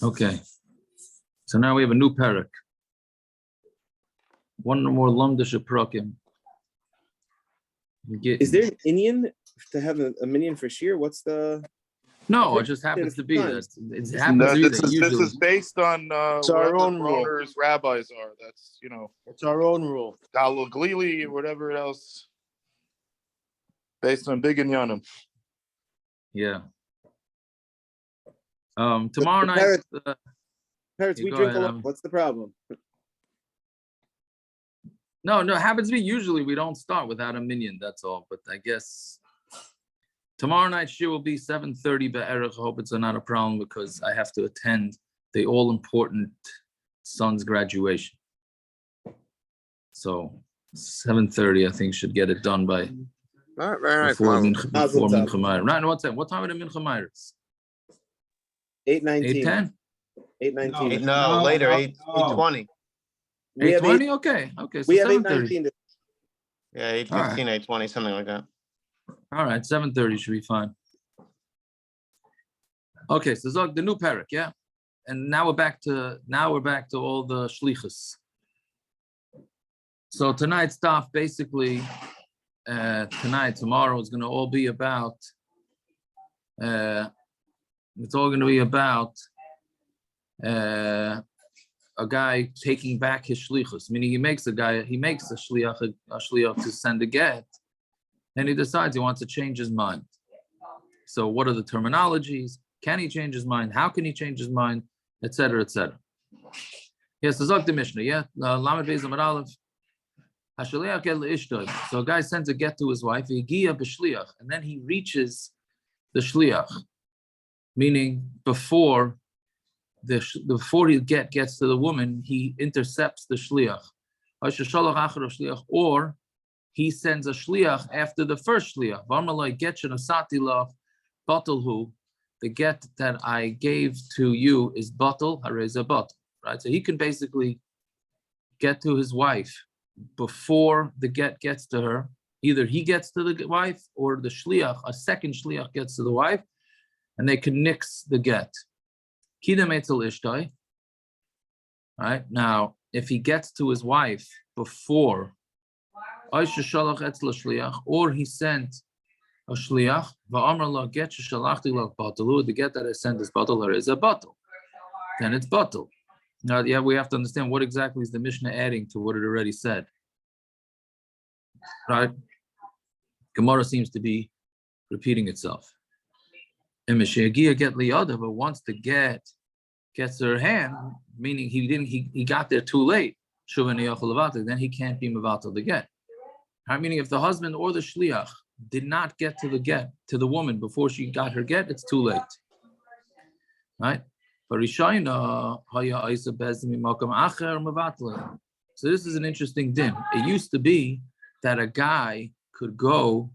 Okay. So now we have a new Perek. One more Lamdish Perekim. Is there an Indian to have a minion for shear? What's the? No, it just happens to be that. It happens No, to be this that is usually. based on It's our whatever own rule. Broner's rabbis are. That's It's our own rule. Galilei or whatever else. Based on Big and Yanim. Yeah. Tomorrow night. Parrots, we go drink ahead, a lot. What's the problem? No, it happens to be usually we don't start without a minion. That's all. But I guess tomorrow night she will be 7:30 be'erech. I hope it's not a problem because I have to attend the all-important son's graduation. So 7:30, I think, should get it done by Right. before Mincha Ma'ir. Right, what's that? What time are the Mincha Ma'ires? 8:19. 8:10? 8:19. No, later, 8:20. 8:20? Okay, so We have 7:30. 8:19. Yeah, 8:15, 8:20, something like that. All right, 7:30 should be fine. Okay, so Zog, the new Perek, yeah? And now we're back to all the shlichus. So tonight's stuff, basically, tomorrow is going to all be about, it's all going to be about a guy taking back his shlichus, meaning he makes a shliach to send a get, and he decides he wants to change his mind. So what are the terminologies? Can he change his mind? How can he change his mind? Etc. etc. Yes, the Zog the Mishna, yeah? Lamed Beis Amud Aleph. HaShaliach get le'ishtoi. So a guy sends a get to his wife, and then he reaches the shliach, meaning before he gets to the woman, he intercepts the shliach. Or he sends a shliach after the first shliach. The get that I gave to you is batal, hareza batal. Right? So he can basically get to his wife before the get gets to her. Either he gets to the wife or the shliach, a second shliach gets to the wife, and they can nix the get. Kidam etzel ishtai. Right? Now, if he gets to his wife before, or he sent a shliach, the get that I sent is batal, is a batal. Then it's batal. Now, yeah, we have to understand what exactly is the Mishnah adding to what it already said. Right? Gemara seems to be repeating itself. And Mishagia get liyada, but once the get gets her hand, meaning he got there too late, then he can't be mevatel the get. Meaning if the husband or the shliach did not get to the get to the woman before she got her get, it's too late. Right? So this is an interesting din. It used to be that a guy could go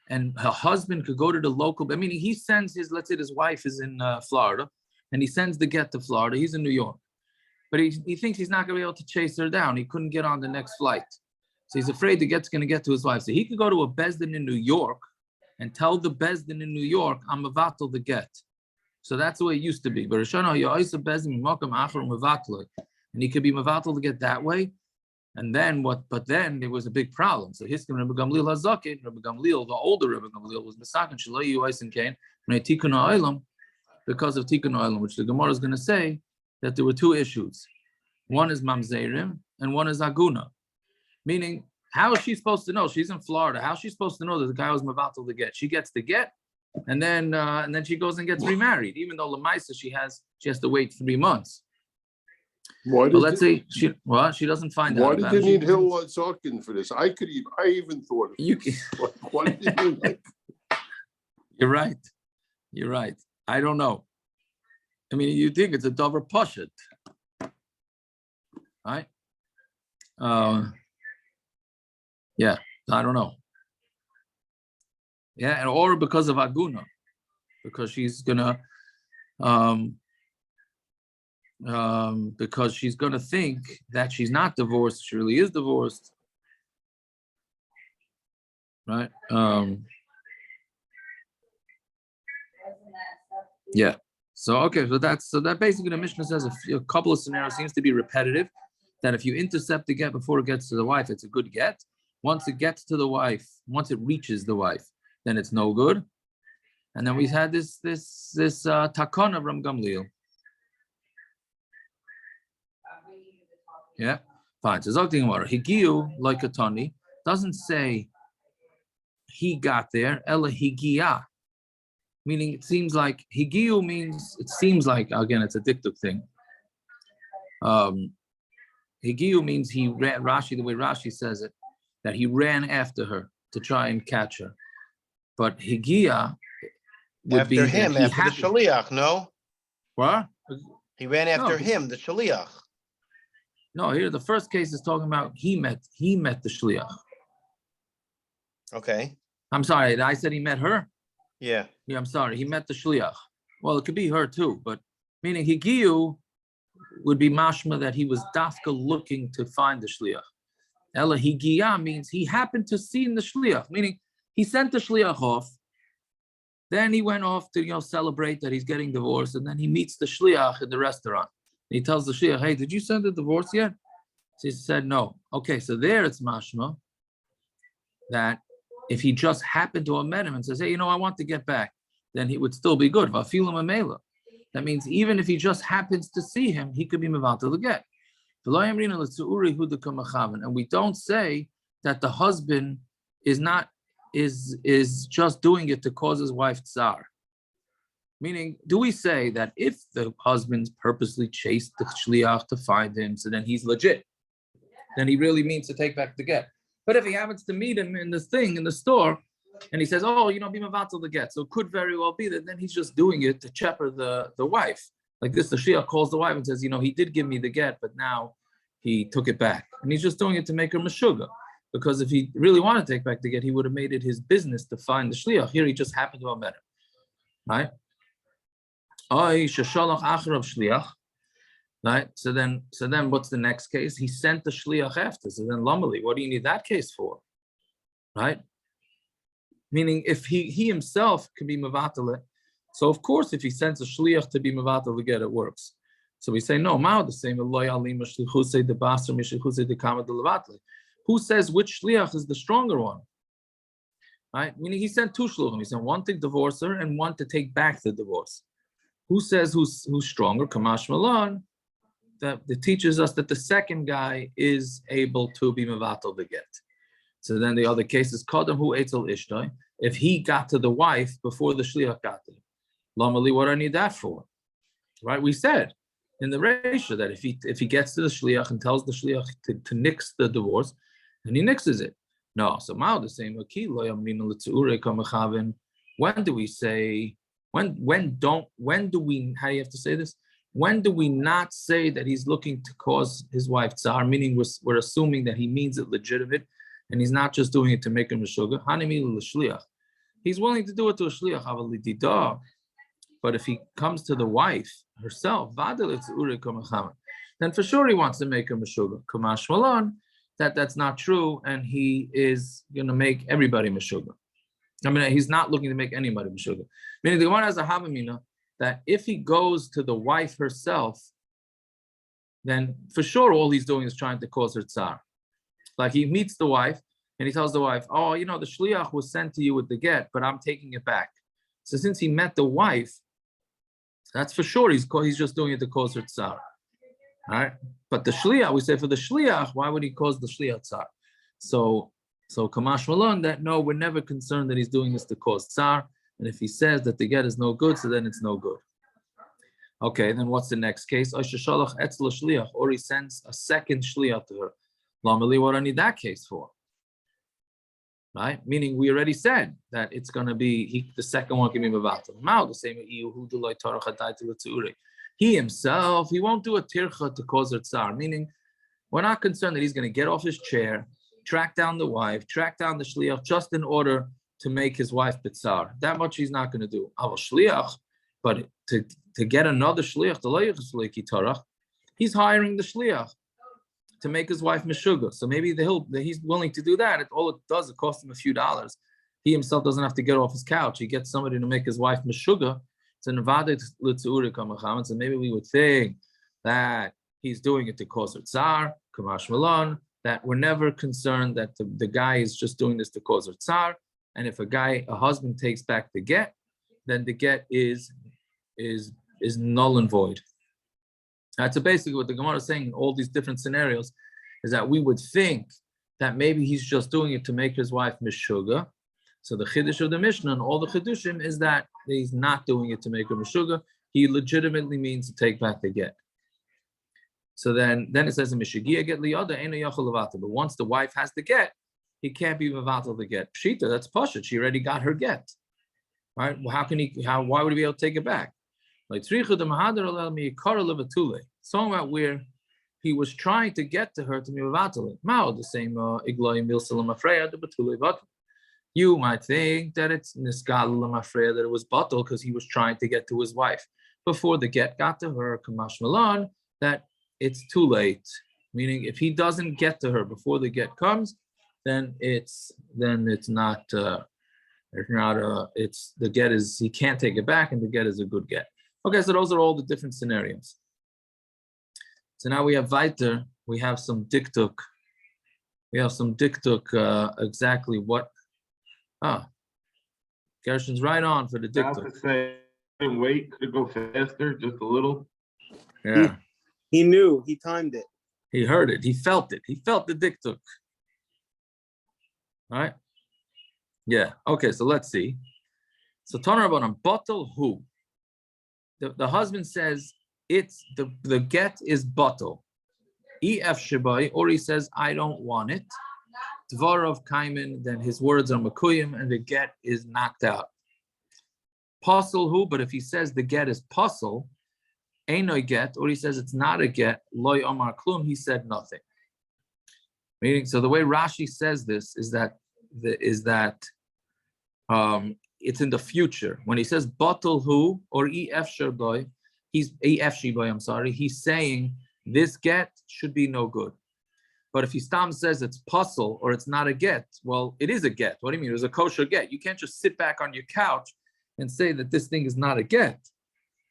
and a husband could go to the local, I mean, he sends his, let's say his wife is in Florida, and he sends the get to Florida. He's in New York. But he thinks he's not going to be able to chase her down. He couldn't get on the next flight. So he's afraid the get's going to get to his wife. So he could go to a beis din in New York and tell the beis din in New York, I'm mevatel the get. So that's the way it used to be. But and he could be mevatel to get that way. And then what? But then there was a big problem. So Hiskim Rabbi Gamliel hazakein, Rabbi Gamliel, the older Rabbi Gamliel, was misaken shelo hazakein tikun ha'olam because of tikun ha'olam, which the Gemara is going to say that there were two issues. One is mamzerim and one is aguna. Meaning, how is she supposed to know? She's in Florida. How is she supposed to know that the guy was mevatel the get? She gets the get. And then she goes and gets remarried, even though Lamaisa she has to wait 3 months. But let's say she doesn't find out. Why did you need Hill hazakein for this? I even thought of this. What did you think? You're right. I don't know. I mean, you think it's a davar pashut, right? Yeah, I don't know. Yeah, and or because of aguna, because she's gonna because she's gonna think that she's not divorced, she really is divorced, right? Yeah. So okay, so that basically the Mishnah says a couple of scenarios seems to be repetitive. That if you intercept the get before it gets to the wife, it's a good get. Once it gets to the wife, once it reaches the wife, then it's no good. And then we had this takana from gamliel. Yeah, fine. So Zok Gemara, higiu like a tani doesn't say he got there. Ela higia, meaning it seems like higiu means it seems like again it's a dictic thing. Higiu means he ran. Rashi, the way Rashi says it, that he ran after her to try and catch her. But higia would After be him, that after the shaliach, no? What? He ran after No. him, the shaliach. No, here the first case is talking about he met the shliach. Okay. I'm sorry, I said he met her. Yeah. Yeah, I'm sorry, he met the shliach. Well, it could be her too, but meaning higiu would be mashma that he was dafka looking to find the shliach. Ela higia means he happened to see the shliach, meaning he sent the shliach off. Then he went off to celebrate that he's getting divorced, and then he meets the shliach in the restaurant. He tells the shliach, "Hey, did you send the divorce yet?" She said, "No." Okay, so there it's mashma that if he just happened to have met him and says, "Hey, I want to get back," then he would still be good. That means even if he just happens to see him, he could be mevatel the get. And we don't say that the husband is just doing it to cause his wife tsar. Meaning, do we say that if the husband's purposely chased the shliach to find him, so then he's legit, then he really means to take back the get. But if he happens to meet him in the store, and he says, "Oh, be mevatel the get," so it could very well be that then he's just doing it to chepper the wife. Like this, the shliach calls the wife and says, "He did give me the get, but now he took it back," and he's just doing it to make her meshuga. Because if he really wanted to take back the get, he would have made it his business to find the shliach. Here, he just happened to have met him, right? Right. So then, what's the next case? He sent the shliach after. So then, lamali, what do you need that case for, right? Meaning, if he himself can be mevatel it, so of course, if he sends a shliach to be mevatel the get, it works. So we say no. Mao the same. Who says which shliach is the stronger one? Right? Meaning he sent two shluchim. He sent one to divorce her and one to take back the divorce. Who says who's stronger? Kamash Malan. That teaches us that the second guy is able to be mevatel the get. So then the other case is Kadam who etzel ishtay. If he got to the wife before the shliach got to him, lamali, what do I need that for? Right? We said in the ratio that if he gets to the shliach and tells the shliach to nix the divorce, and he nixes it. No, so Mao the same. When do we say? When do we? How do you have to say this? When do we not say that he's looking to cause his wife tsar? Meaning we're assuming that he means it legitimate, and he's not just doing it to make him a sugar. He's willing to do it to a shliach. But if he comes to the wife herself, then for sure he wants to make him a sugar. Kamash Malan. That's not true, and he is going to make everybody meshuga. I mean, he's not looking to make anybody meshuga. Meaning, the Gemara has a havamina that if he goes to the wife herself, then for sure all he's doing is trying to cause her tsar. Like he meets the wife and he tells the wife, "Oh, the shliach was sent to you with the get, but I'm taking it back." So since he met the wife, that's for sure he's just doing it to cause her tsar. All right, but the shliach, we say for the shliach, why would he cause the shliach tsar? So Kamash Malon, that no, we're never concerned that he's doing this to cause tsar. And if he says that the get is no good, so then it's no good. Okay, then what's the next case? Or he sends a second shliach to her. Lamali, what do I need that case for? Right? Meaning we already said that it's going to be the second one can be mevatel. Mao the same. He himself, he won't do a tircha to cause her tsar, meaning we're not concerned that he's going to get off his chair, track down the wife, track down the shliach, just in order to make his wife tsar. That much he's not going to do. Shliach, but to get another shliach, he's hiring the shliach to make his wife meshuga. So maybe he's willing to do that. All it does, it costs him a few dollars. He himself doesn't have to get off his couch. He gets somebody to make his wife meshuga, So maybe we would think that he's doing it to cause her tsar, kamash malon, that we're never concerned that the guy is just doing this to cause her tsar. And if a husband takes back the get, then the get is null and void. That's so basically what the Gemara is saying in all these different scenarios, is that we would think that maybe he's just doing it to make his wife mishuga. So the chiddush of the Mishnah and all the chiddushim is that he's not doing it to make her mishuga. He legitimately means to take back the get. So then it says in Mishagia get liyada eno yachol levatel. But once the wife has the get, he can't be mevatel the get. Pshita, that's pashut. She already got her get. Right? Well, why would he be able to take it back? Like talking about where he was trying to get to her to be mevatel. Mao the same igloy milsalam afreya the betule vatel. You might think that it's niskalam afreya, that it was batel because he was trying to get to his wife before the get got to her. Kamash malan, that it's too late. Meaning, if he doesn't get to her before the get comes, then the get is, he can't take it back, and the get is a good get. Okay, so those are all the different scenarios. So now we have weiter. We have some diktuk. Exactly what. Gershon's right on for the diktuk. Wait, could go faster, just a little. Yeah. He knew. He timed it. He heard it. He felt it. He felt the diktuk. All right. Yeah. Okay. So let's see. So Tana Rabbanan bottle who. The husband says it's the get is bottle. Ef shibai, or he says I don't want it. Dvarov kaimen, then his words are makuyim, and the get is knocked out. Puzzle who, but if he says the get is puzzle, ain't get, or he says it's not a get, loy omar klum, he said nothing. Meaning, so the way Rashi says this is that it's in the future. When he says bottle who or ef shibai, he's saying this get should be no good. But if he stam says it's puzzle or it's not a get, well, it is a get. What do you mean? It was a kosher get. You can't just sit back on your couch and say that this thing is not a get,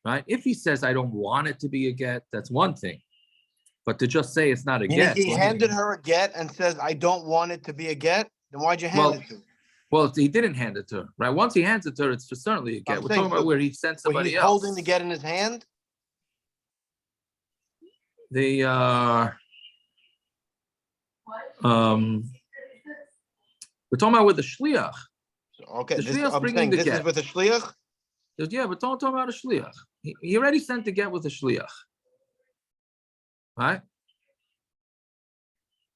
right? If he says I don't want it to be a get, that's one thing. But to just say it's not a get. He handed her a get and says I don't want it to be a get. Then why'd you hand it to her? Well, he didn't hand it to her, right? Once he hands it to her, it's certainly a get. We're talking about where he sent somebody else. Holding the get in his hand. We're talking about with the shliach. Okay, the shliach's bringing the get. This is with the shliach? Yeah, but don't talk about a shliach. He already sent the get with the shliach. Right?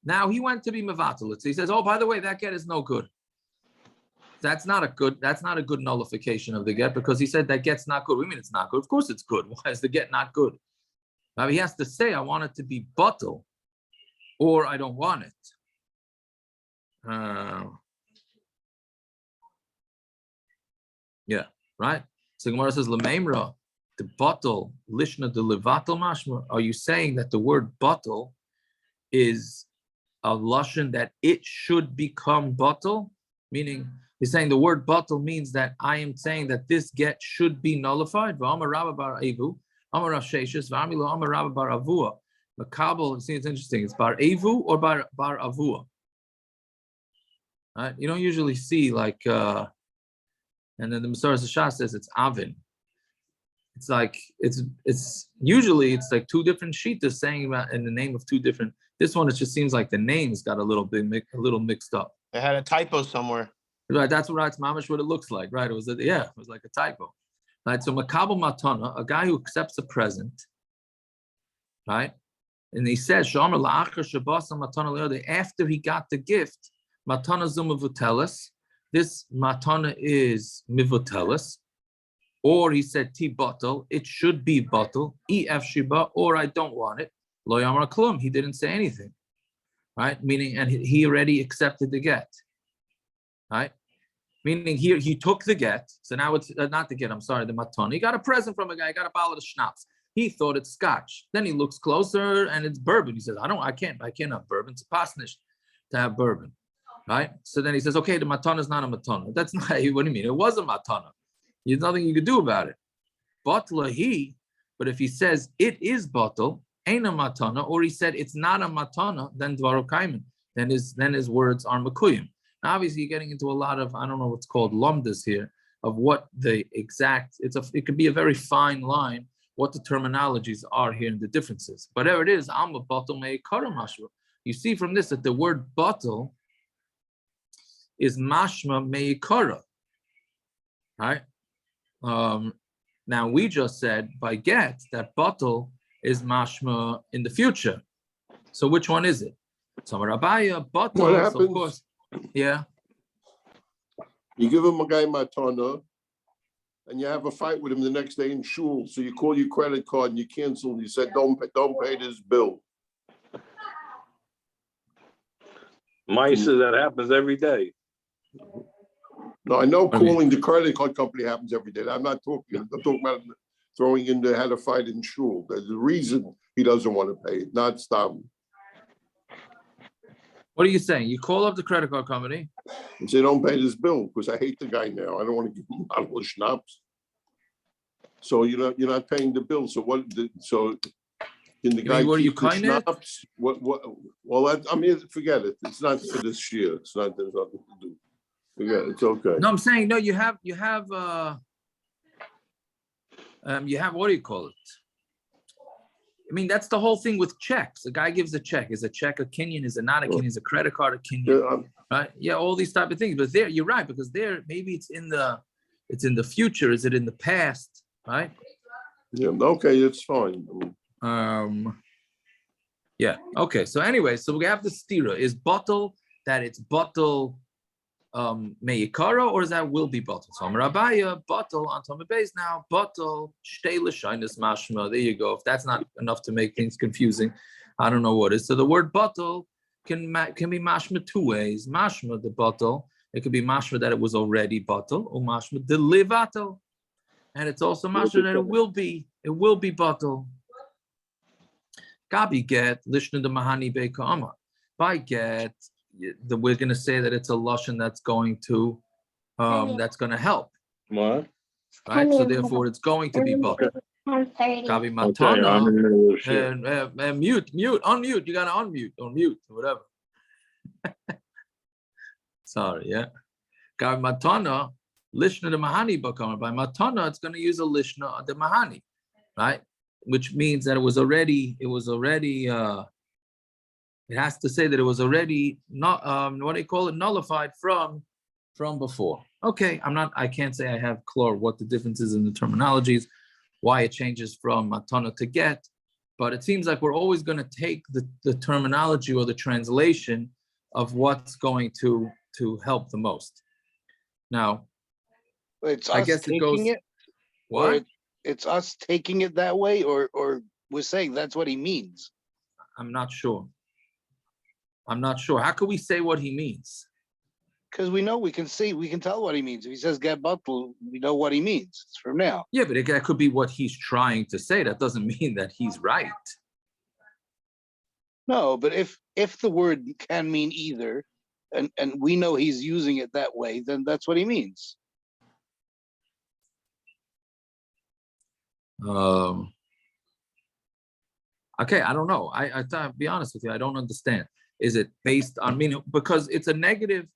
Now he went to be mevatel. So he says, oh, by the way, that get is no good. That's not a good nullification of the get, because he said that get's not good. We mean it's not good. Of course it's good. Why is the get not good? Now he has to say, I want it to be batel, or I don't want it. Yeah, right. So Gemara says, "Lememra, the batel lishna de levatel mashma." Are you saying that the word batel is a lashon that it should become batel? Meaning, he's saying the word batel means that I am saying that this get should be nullified. V'amar Rabba bar Avu, Amar Rav Sheshes, v'amilo Amar Rabba bar Avua. Makabel, see, it's interesting. It's bar Avu or bar Avua. Right? You don't usually see like, and then the Masorah Shas says it's Avin. It's like it's usually like two different shittas saying about in the name of two different. This one, it just seems like the names got a little mixed up. They had a typo somewhere. Right, that's mamish what it looks like. Right, it was like a typo. Right, so makabel matana, a guy who accepts a present. Right, and he says shomer la'achar shabasa matana le'ode. After he got the gift, matana zumavutelis. This matana is mivutelis. Or he said ti bottle, it should be bottle, ef shiba, or I don't want it. Lo yamar klum, he didn't say anything. Right? Meaning, and he already accepted the get. Right? Meaning here he took the get, so now it's not the get, I'm sorry, the matana. He got a present from a guy, he got a bottle of schnapps. He thought it's scotch. Then he looks closer and it's bourbon. He says, I can't have bourbon. It's pasnish to have bourbon. Right? So then he says, okay, the matana is not a matana. That's not, what do you mean? It was a matana. There's nothing you could do about it. batla he, but if he says it is batal, ain't a matana, or he said it's not a matana, then dvaro kaimen, then his words are makuyim. Now, obviously, you're getting into a lot of, I don't know what's called lumdas here, of what the exact, it could be a very fine line, what the terminologies are here and the differences. Whatever it is, I'm a batal me'ikara mashma. You see from this that the word batal is mashma me'ikara, right? Now, we just said by get that batal is mashma in the future. So which one is it? So Rabaya, batal, so of course, yeah. You give him a guy matana, and you have a fight with him the next day in shul. So you call your credit card and you cancel. And you said, don't pay this bill. Maisa, that happens every day. No, I know calling the credit card company happens every day. I'm talking about throwing in the had a fight in shul. There's a reason he doesn't want to pay it, not stop. What are you saying? You call up the credit card company and say, don't pay this bill because I hate the guy now. I don't want to give him a bottle of schnapps. So you're not paying the bill. So what? So can the guy keep the schnapps? What? Well, forget it. It's not for this year. It's not. There's nothing to do. Forget it. It's okay. No, I'm saying no. You have what do you call it? I mean, that's the whole thing with checks. A guy gives a check. Is a check a kinyan? Is it not a kinyan? Is a credit card a kinyan? Right? Yeah, all these type of things. But there, you're right, because there maybe it's in the future. Is it in the past? Right? Yeah. Okay, it's fine. Yeah. Okay. So anyway, so we have the stira. Is bottle that it's bottle meikara, or is that will be bottle? So Rabaya bottle on Tommy beis now bottle shtei l'shainis mashma. There you go. If that's not enough to make things confusing, I don't know what is. So the word bottle can be mashma two ways. Mashma the bottle. It could be mashma that it was already bottle, or mashma the levatel, and it's also mashma that it will be bottle. Gabi get lishna the mahani beikama. By get. We're going to say that it's a lashon that's going to help. What? Right? So therefore, it's going to be bottle. Gabi matana and unmute. You got to unmute or mute or whatever. Sorry, yeah. Gabi matana lishna the mahani bakama. By matana, it's going to use a lishna the mahani, right? Which means that it was already. It has to say that it was already not what do you call it, nullified from before. Okay, I can't say I have clear what the difference is in the terminologies, why it changes from matana to get, but it seems like we're always going to take the terminology or the translation of what's going to help the most. Now, I guess it goes. What? It's us taking it that way, or we're saying that's what he means. I'm not sure. How could we say what he means? Because we can tell what he means. If he says get bottle, we know what he means. It's from now. Yeah, but that could be what he's trying to say. That doesn't mean that he's right. No, but if the word can mean either, and we know he's using it that way, then that's what he means. Okay, I don't know. I to be honest with you, I don't understand. Is it based on because it's a negative?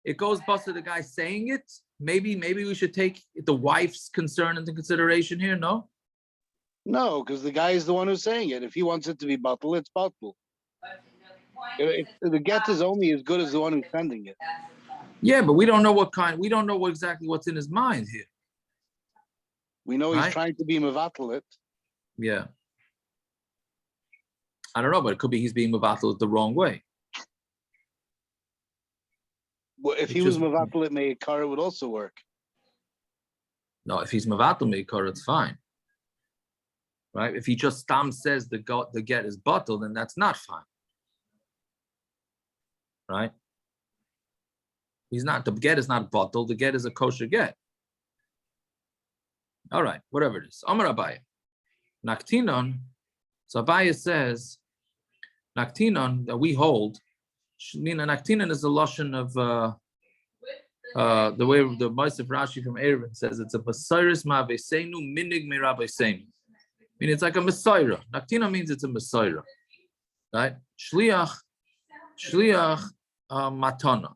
It goes busted the guy saying it. Maybe we should take the wife's concern into consideration here. No, because the guy is the one who's saying it. If he wants it to be bottle, it's bottle. The get is only as good as the one who's sending it. Yeah, but we don't know what kind. We don't know exactly what's in his mind here. We know he's trying to be mevatel it. Yeah. I don't know, but it could be he's being mevatel it the wrong way. Well, if he was mevatel it meikar, it would also work. No, if he's mevatel meikar, it's fine. Right? If he just says the get is bottled, then that's not fine. Right? The get is not bottled, the get is a kosher get. All right, whatever it is. Amar Abaye. Naktinon. So Abaye says, Naktinon, that we hold, Naktinon is a lotion of The way the beis of Rashi from Erevin says it's a Messiris ma beseinu minig me rabbeseinu. I mean, it's like a Messiah. Naktina means it's a Messiah, right? Shliach matana.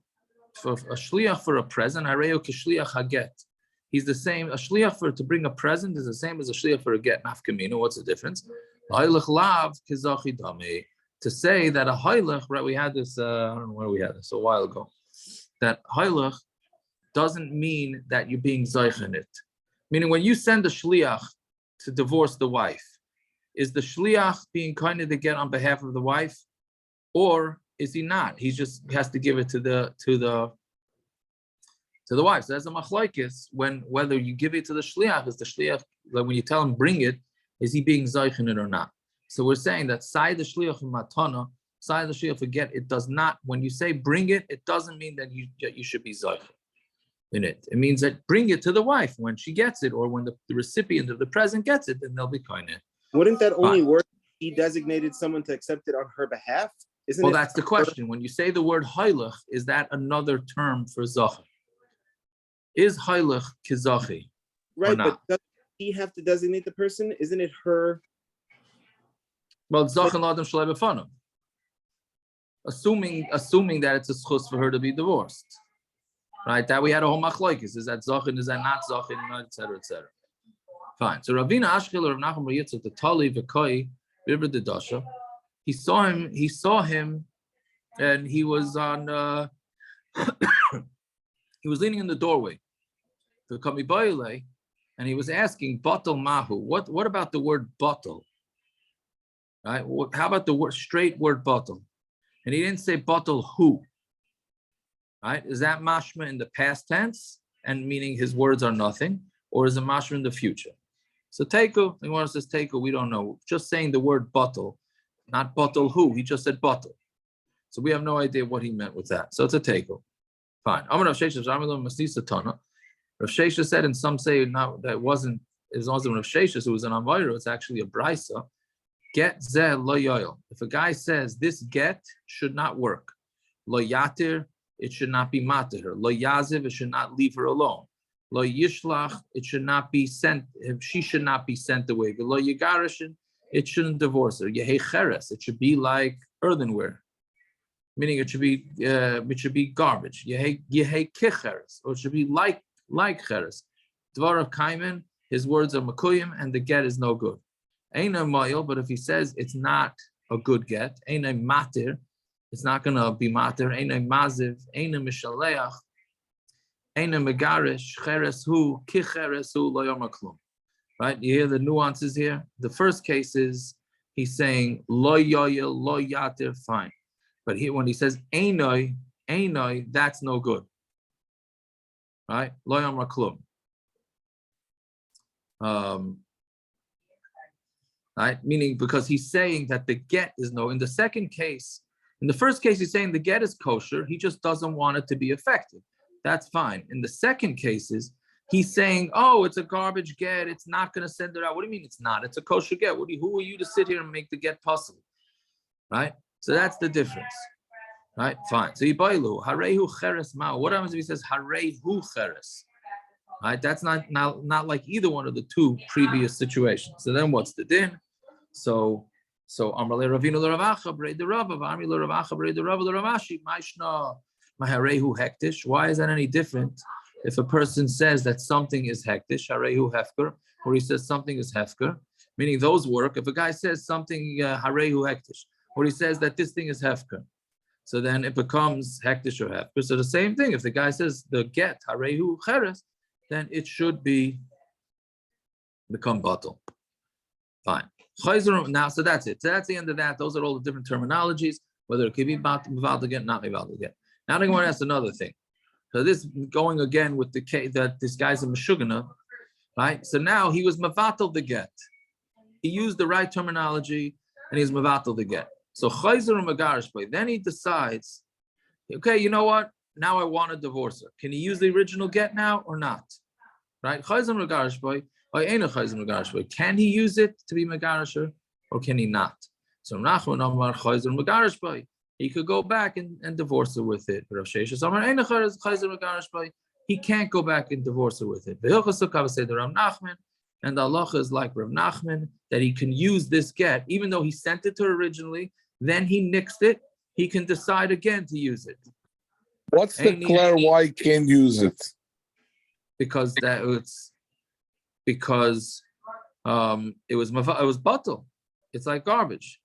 For a shliach for a present, hareo k'shliach haget. He's the same. A shliach to bring a present is the same as a shliach for a get. Nafkamino. What's the difference? Hailach lav kizachi dami. To say that a hailach, right? We had this. I don't know where we had this a while ago. That hailach doesn't mean that you're being zeich in it. Meaning, when you send a shliach to divorce the wife, is the shliach being kind of to get on behalf of the wife, or is he not? He just has to give it to the wife. So there's a machlokes when whether you give it to the shliach, is the shliach, like when you tell him bring it, is he being zeich in it or not? So we're saying that side the shliach of matana, side the shliach forget, it does not. When you say bring it, it doesn't mean that you should be zeich in it. It means that bring it to the wife when she gets it, or when the recipient of the present gets it, then they'll be kind of. Wouldn't that only work if he designated someone to accept it on her behalf? Isn't Well, it that's the question. When you say the word hailach, is that another term for zachi? Is hailach kizachi? right? not? But doesn't he have to designate the person? Isn't it her? Well, zachin l'adam shalei b'fanav. Assuming that it's a schus for her to be divorced, right? That we had a whole machlokes. Is that zachin? Is that not zachin? Etc. Etc. Fine. So Ravina Ashkel or Rav Nachman Bar Yitzchak the Tali v'Koi River the Dasha. He saw him, and he was on. He was leaning in the doorway. The Kami Baile, and he was asking Batal Mahu. What about the word Batal? Right? How about the straight word Batal? And he didn't say Batal who. Right? Is that mashma in the past tense and meaning his words are nothing, or is it mashma in the future? So Teiko, the Gemara says Teiko, we don't know. Just saying the word Batal, not Batal who. He just said Batal. So we have no idea what he meant with that. So it's a Teiko. Fine. Rav Shesha said, and some say not that it wasn't Rav Shesha, who was an Amvayro, it's actually a Brisa. Get zeh lo yoyel. If a guy says this get should not work, lo yatir, it should not be matir. Lo yaziv, it should not leave her alone. Lo yishlach, it should not be sent. She should not be sent away. Lo yigarishin, it shouldn't divorce her. Yehei cheres, it should be like earthenware, meaning it should be garbage. Yehei kicheres, or it should be like cheres. Dvar kaimen, his words are makuyim, and the get is no good. Eina moyel, but if he says it's not a good get, eina matir, it's not going to be matir. Eina maziv, eina mishaleach, eina megarish, cheres hu, kicheres hu, lo yom klum. Right? You hear the nuances here. The first case is he's saying lo yoyel, lo yatir, fine. But here, when he says einoi, that's no good. Right? Lo yom klum. Right? Meaning because he's saying that the get is no. In the second case, in the first case, he's saying the get is kosher. He just doesn't want it to be effective. That's fine. In the second cases, he's saying, oh, it's a garbage get. It's not going to send it out. What do you mean it's not? It's a kosher get. Who are you to sit here and make the get possible? Right? So that's the difference. Right? Fine. So Yibailu, Harehu Cheres Mao. What happens if he says Harehu Cheres? Right? That's not like either one of the two previous situations. So then what's the din? So Amrale Ravinu L'Ravacha Brei the Rava, Amri L'Ravacha Brei the Rava L'Ravashi, Mishna Maharehu Hektish. Why is that any different if a person says that something is Hektish, Harehu Hefker, or he says something is Hefker, meaning those work. If a guy says something Harehu Hektish, or he says that this thing is Hefker, so then it becomes Hektish or Hefker. So the same thing, if the guy says the get Harehu Cheres, then it should become batal. Fine. Now, so that's it. So that's the end of that. Those are all the different terminologies, whether it could be batal again, not batal again. Now I'm going to ask another thing. So this going again with the case that this guy's a meshugana, right? So now he was mavatal the get. He used the right terminology and he's mavatal the get. So then he decides, okay, you know what? Now I want to divorce her. Can he use the original get now or not? Right? Can he use it to be megarisher or can he not? So Nachman Amar Chayzer Megarishbay. he could go back and divorce her with it. He can't go back and divorce her with it. And the halacha is like Rav Nachman, that he can use this get, even though he sent it to her originally, then he nixed it, he can decide again to use it. What's the clear why he can't use it? Because it was batil. It's like garbage.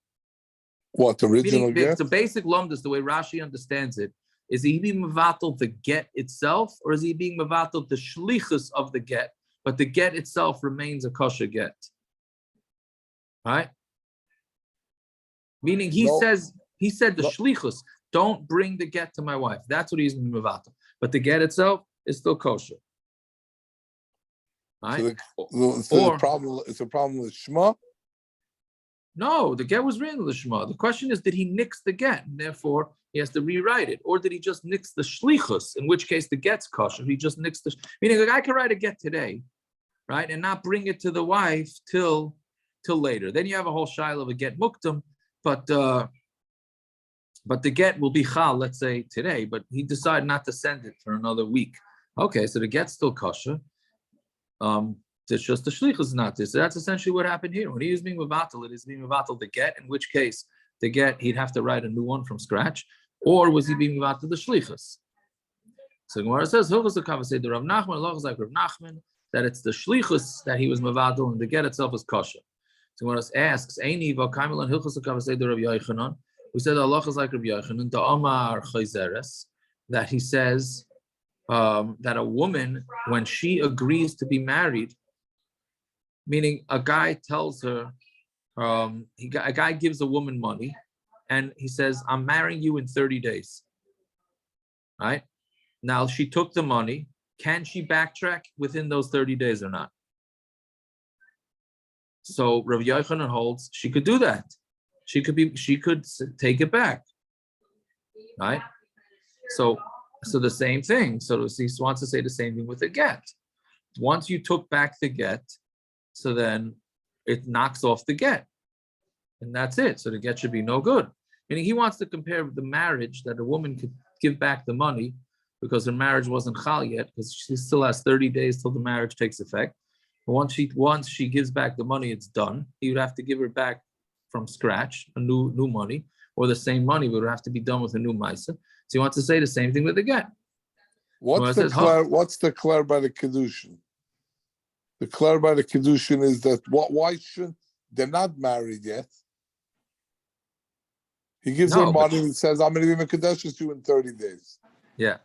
What, original Meaning, get? the basic lumdus, the way Rashi understands it, is he being mevatel the get itself, or is he being mevatel the shlichus of the get, but the get itself remains a kosher get? Right? Meaning he said the shlichus, don't bring the get to my wife. That's what he's being mevatel. But the get itself is still kosher. Right? The problem, it's a problem with Shema? No, the get was written in the Shema. The question is, did he nix the get, and therefore he has to rewrite it, or did he just nix the shlichus? In which case the get's kosher. He just nixed the. Meaning, like, I could write a get today, right, and not bring it to the wife till later. Then you have a whole shiloh of a get muktam, but the get will be chal, let's say today, but he decided not to send it for another week. Okay, so the get's still kosher. It's just the shlichus is not this. So that's essentially what happened here. When he was being mevatel, it is being mevatel the get, in which case the get, he'd have to write a new one from scratch, or was he being mevatel the shlichus? So Gemara says, Rav Nachman, like Rav Nachman, that it's the shlichus that he was mevatel, and the get itself is kosher. So Gemara asks, Eini v'kaimelan hilchos hakavasei Rav Yochanan. We said Allah is like Rav Yochanan, the Amar Chayzeres, that he says that a woman, when she agrees to be married, meaning a guy tells her, a guy gives a woman money, and he says, I'm marrying you in 30 days. Right? Now, she took the money. Can she backtrack within those 30 days or not? So Rav Yochanan holds she could do that. She could take it back. Right? So the same thing. So he wants to say the same thing with the get. Once you took back the get, so then it knocks off the get. And that's it. So the get should be no good. Meaning he wants to compare the marriage that a woman could give back the money because her marriage wasn't chal yet, because she still has 30 days till the marriage takes effect. But once she gives back the money, it's done. He would have to give her back from scratch, a new money, or the same money would have to be done with a new maisa. So he wants to say the same thing with the get. What's the clear by the kedushin? The clear by the kedushin is that why shouldn't they're not married yet? He gives her money and says, "I'm going to be mekadesh to you in 30 days." Yeah.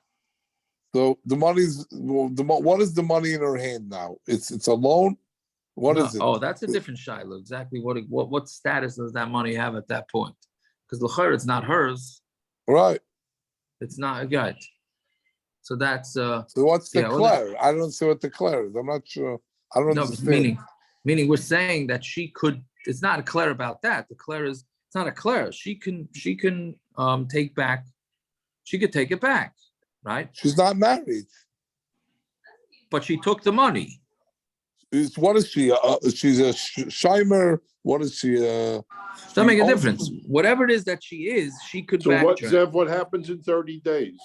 So the money's what is the money in her hand now? It's a loan. What is it? Oh, that's a different shiloh. Exactly what status does that money have at that point? Because l'chayr, it's not hers. Right. It's not a guide. So that's so what's the clear? I don't see what the clear is. I'm not sure. I don't understand. Meaning we're saying that she could. It's not a clear about that. The clear is it's not a clear. She can take back. She could take it back, right? She's not married. But she took the money. What is she? She's a shimer. What is she? Doesn't make a difference. Whatever it is that she is, she could. So what happens in 30 days?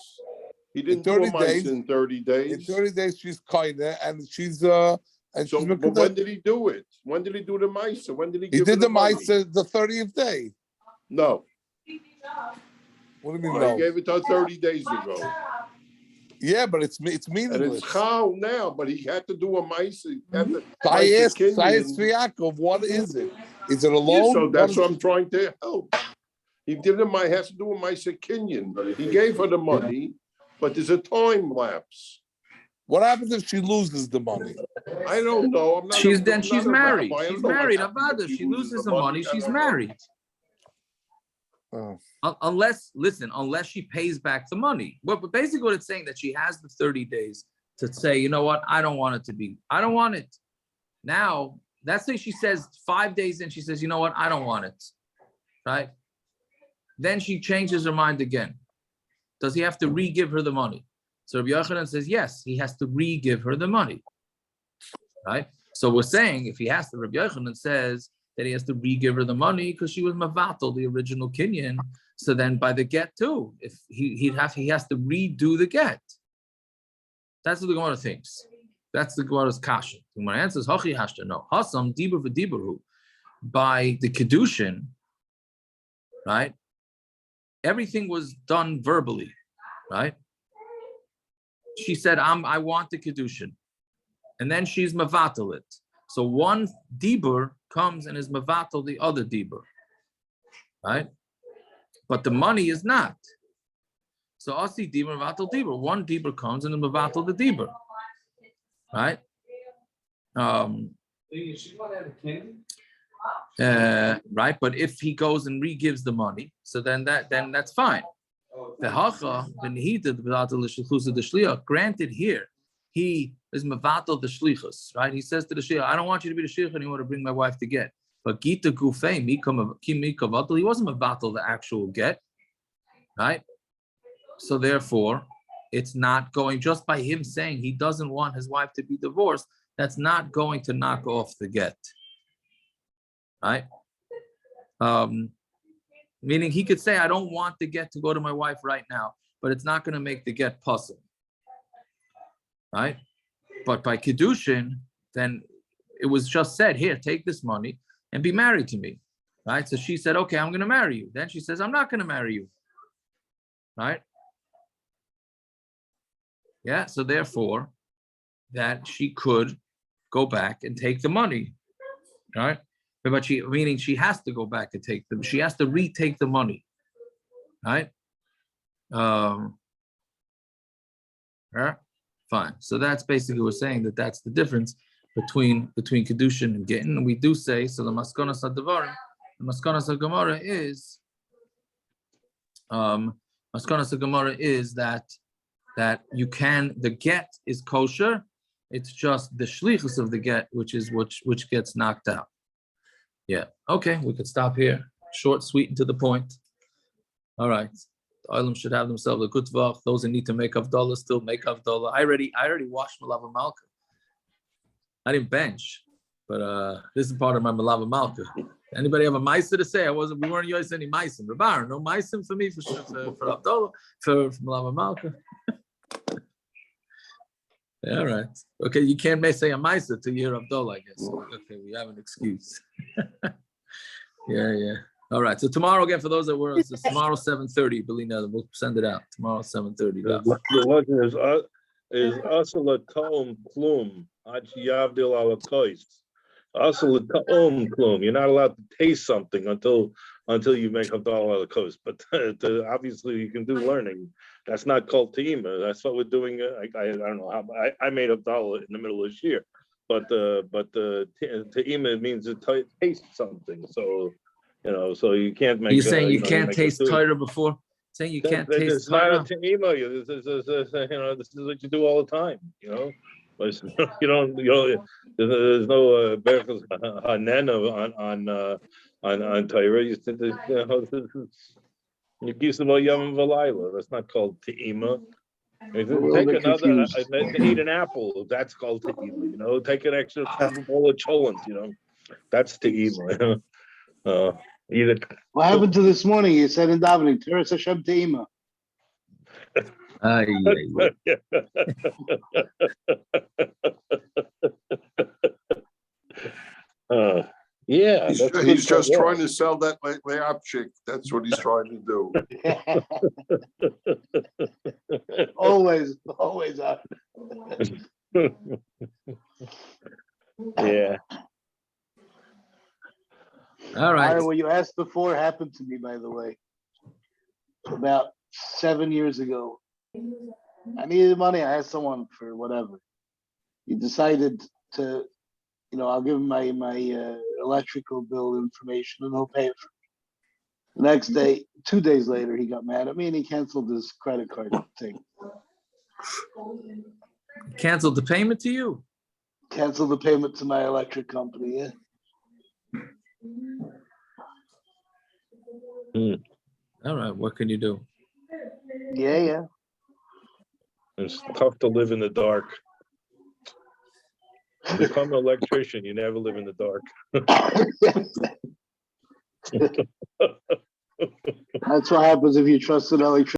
He didn't do a mice in 30 days. In 30 days, she's kinda, and she's but when did he do it? When did he do the mice? When did he? He did the mice the 30th day. No. What do you mean? No? He gave it to her 30 days ago. Yeah, but it's meaningless. And it's chal now, but he had to do a mice. I asked Yaakov, what is it? Is it a loan? Yeah, so that's what I'm trying to help. He did has to do a mice kinyan. He gave her the money, but there's a time lapse. What happens if she loses the money? I don't know. She's married. She's married. Avada. She loses the money. She's married. Oh. Unless she pays back the money. But basically what it's saying that she has the 30 days to say, you know what, I don't want it. Now, let's say she says 5 days in, she says, you know what, I don't want it. Right? Then she changes her mind again. Does he have to re-give her the money? So Rabbi Yochanan says, yes, he has to re-give her the money. Right? So we're saying if he has to, Rabbi Yochanan says that he has to re-give her the money because she was mavatal, the original kinyan. So then by the get too, if he has to redo the get. That's what the Gemara thinks. That's the Gemara's kasha. The Gemara answers, Hachi hashta, no. Hasam dibur v'dibaru. By the kedushin, right? Everything was done verbally, right? She said, I want the kedushin. And then she's mavatal it. So one dibur comes and is mavatal the other dibur, right? But the money is not. So asi dibur mavatal dibur. One dibur comes and is mavatal the dibur, right? Right, but if he goes and re-gives the money, so then that's fine. Granted, here he is mevatel the shlichus, right? He says to the shliach, I don't want you to be the shliach anymore to bring my wife to get. But gita gufei he wasn't mevatel the actual get, right? So therefore, it's not going, just by him saying he doesn't want his wife to be divorced, that's not going to knock off the get, right? Meaning he could say, I don't want the get to go to my wife right now, but it's not going to make the get possible, right? But by Kedushin, then it was just said, here, take this money and be married to me, right? So she said, okay, I'm going to marry you. Then she says, I'm not going to marry you, right? Yeah, so therefore, that she could go back and take the money, right? But meaning she has to go back and take them. She has to retake the money, right? Yeah, fine. So that's basically we're saying that's the difference between kedushin and gittin. And we do say so. The maskonas hadvarim, the maskonas Gemara is that you can, the get is kosher. It's just the shlichus of the get which gets knocked out. Yeah. Okay, we could stop here. Short, sweet, and to the point. All right. The Olam should have themselves a good vach. Those who need to make Havdalah still make Havdalah. I already washed Malava Malka. I didn't bench, but this is part of my Malava Malka. Anybody have a Maisa to say? We weren't using any Maisim. Rabar, no Maisim for me for Havdalah, for Malava Malka. All right. Okay, you can't say a Maisa till you hear Havdalah, I guess. Okay, we have an excuse. Yeah. All right. So tomorrow again, for those that were, it's tomorrow 7:30. Belina, we'll send it out tomorrow 7:30. The legend is asala ta'om klum ad yavdil ala kois. Asala ta'om klum. You're not allowed to taste something until you make Havdalah ala kois. But obviously, you can do learning. That's not called te'ima. That's what we're doing. I don't know how. I made Havdalah in the middle of this year. But te'ima means to taste something. So, so you can't make. You're saying you can't taste Torah before? Saying you can't taste Torah? It's not a te'ima. This is what you do all the time. But you don't. There's no berachos hanen on Torah. You give some yom v'layla. That's not called te'ima. Take another, to eat an apple, that's called te'ima, take an extra bowl of cholent, that's te'ima. What happened to this morning? You said in davening, Teres Hashem te'ima. Yeah. He's just trying to sell that layup. That's what he's trying to do. always. Yeah. All right. What you asked before happened to me, by the way, about 7 years ago. I needed money. I asked someone for whatever. He decided to, I'll give him my electrical bill information and he'll pay it for me. The next day, 2 days later, he got mad at me and he canceled his credit card thing. Canceled the payment to you? Canceled the payment to my electric company, yeah. All right, what can you do? Yeah. It's tough to live in the dark. Become an electrician, you never live in the dark. That's what happens if you trust an electrician.